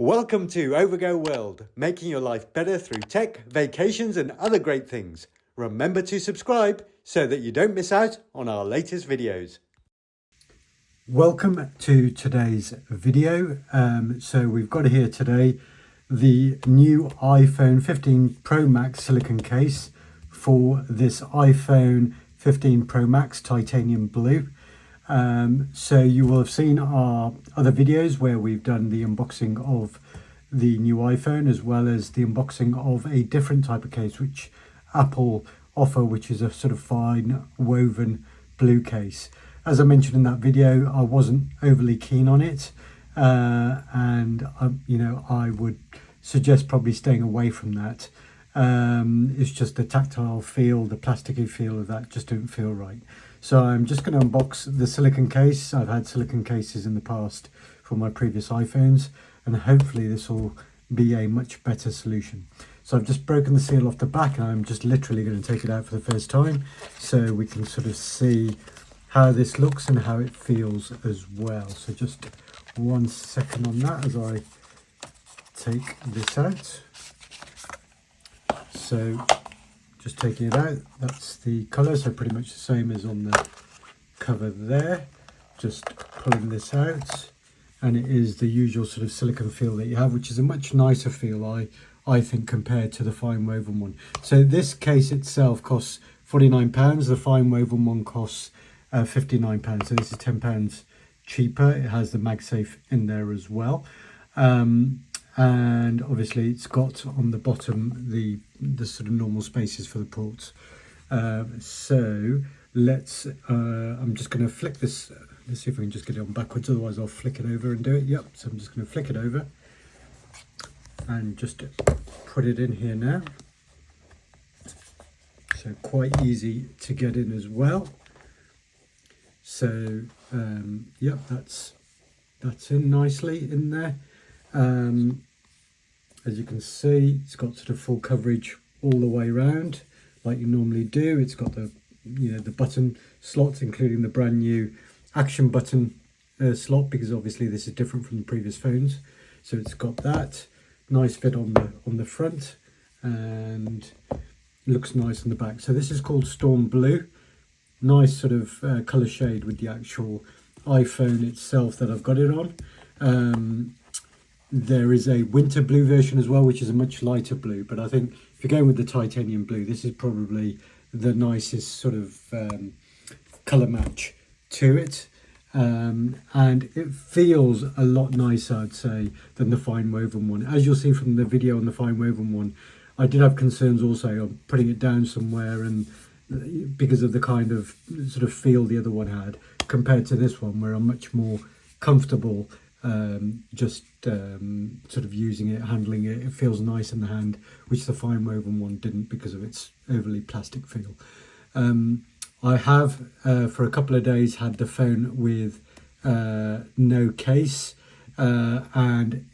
Welcome to Overgo World, making your life better through tech, vacations and other great things. Remember to subscribe so that you don't miss out on our latest videos. Welcome to today's video. So we've got here today the new iPhone 15 Pro Max silicone case for this iPhone 15 Pro Max titanium blue. So you will have seen our other videos where we've done the unboxing of the new iPhone, as well as the unboxing of a different type of case which Apple offer, which is a sort of fine woven blue case. As I mentioned in that video, I wasn't overly keen on it, and I would suggest probably staying away from that. It's just the tactile feel, the plasticky feel of that just don't feel right. So I'm just going to unbox the silicone case. I've had silicone cases in the past for my previous iPhones, and hopefully this will be a much better solution. So I've just broken the seal off the back, and I'm just literally going to take it out for the first time so we can sort of see how this looks and how it feels as well. So just 1 second on that as I take this out. So just taking it out, that's the colour, so pretty much the same as on the cover there. Just pulling this out, and it is the usual sort of silicone feel that you have, which is a much nicer feel, I think, compared to the fine woven one. So this case itself costs £49, the fine woven one costs £59, so this is £10 cheaper. It has the MagSafe in there as well. And obviously it's got on the bottom the sort of normal spaces for the ports. So let's I'm just going to flick this. Let's see if we can just get it on backwards, otherwise I'll flick it over and do it. Yep, so I'm just going to flick it over and just put it in here now. So quite easy to get in as well. So yep, that's in nicely in there. As you can see, it's got sort of full coverage all the way around like you normally do. It's got the the button slots, including the brand new action button slot, because obviously this is different from the previous phones. So it's got that nice fit on the front, and looks nice on the back. So this is called Storm Blue. Nice sort of colour shade with the actual iPhone itself that I've got it on. There is a winter blue version as well, which is a much lighter blue, but I think if you're going with the titanium blue, this is probably the nicest sort of colour match to it. And it feels a lot nicer, I'd say, than the fine woven one. As you'll see from the video on the fine woven one, I did have concerns also on putting it down somewhere, and because of the kind of sort of feel the other one had, compared to this one where I'm much more comfortable sort of using it, handling it. It feels nice in the hand, which the fine woven one didn't because of its overly plastic feel. I have for a couple of days had the phone with no case, and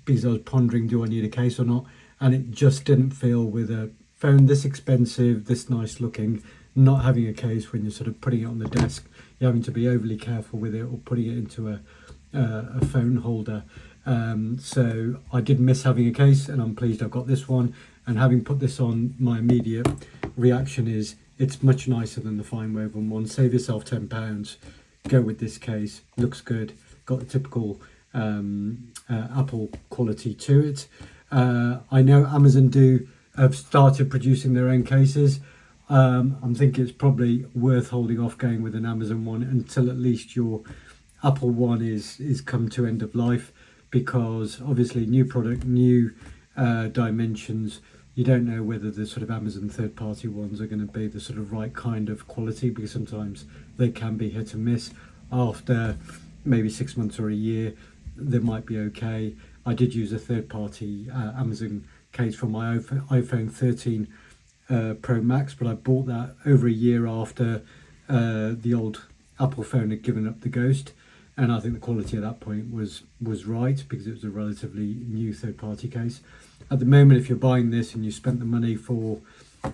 because I was pondering, do I need a case or not, and it just didn't feel, with a phone this expensive, this nice looking, not having a case when you're sort of putting it on the desk, you're having to be overly careful with it, or putting it into a phone holder. So I did miss having a case, and I'm pleased I've got this one. And having put this on, my immediate reaction is it's much nicer than the fine woven one. Save yourself £10, go with this case. Looks good, got the typical Apple quality to it. I know Amazon have started producing their own cases. I'm thinking it's probably worth holding off going with an Amazon one until at least your Apple one is come to end of life, because obviously new product, new dimensions, you don't know whether the sort of Amazon third-party ones are going to be the sort of right kind of quality, because sometimes they can be hit and miss. After maybe 6 months or a year, they might be okay. I did use a third-party Amazon case for my iPhone 13 Pro Max, but I bought that over a year after the old Apple phone had given up the ghost, and I think the quality at that point was right, because it was a relatively new third-party case. At the moment, if you're buying this and you spent the money for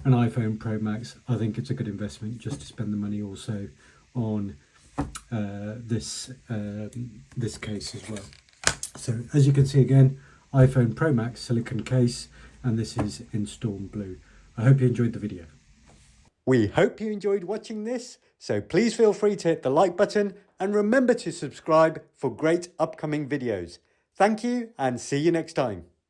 an iPhone Pro Max, I think it's a good investment just to spend the money also on this case as well. So as you can see again, iPhone Pro Max silicone case, and this is in Storm Blue. I hope you enjoyed the video. We hope you enjoyed watching this, so please feel free to hit the like button and remember to subscribe for great upcoming videos. Thank you and see you next time.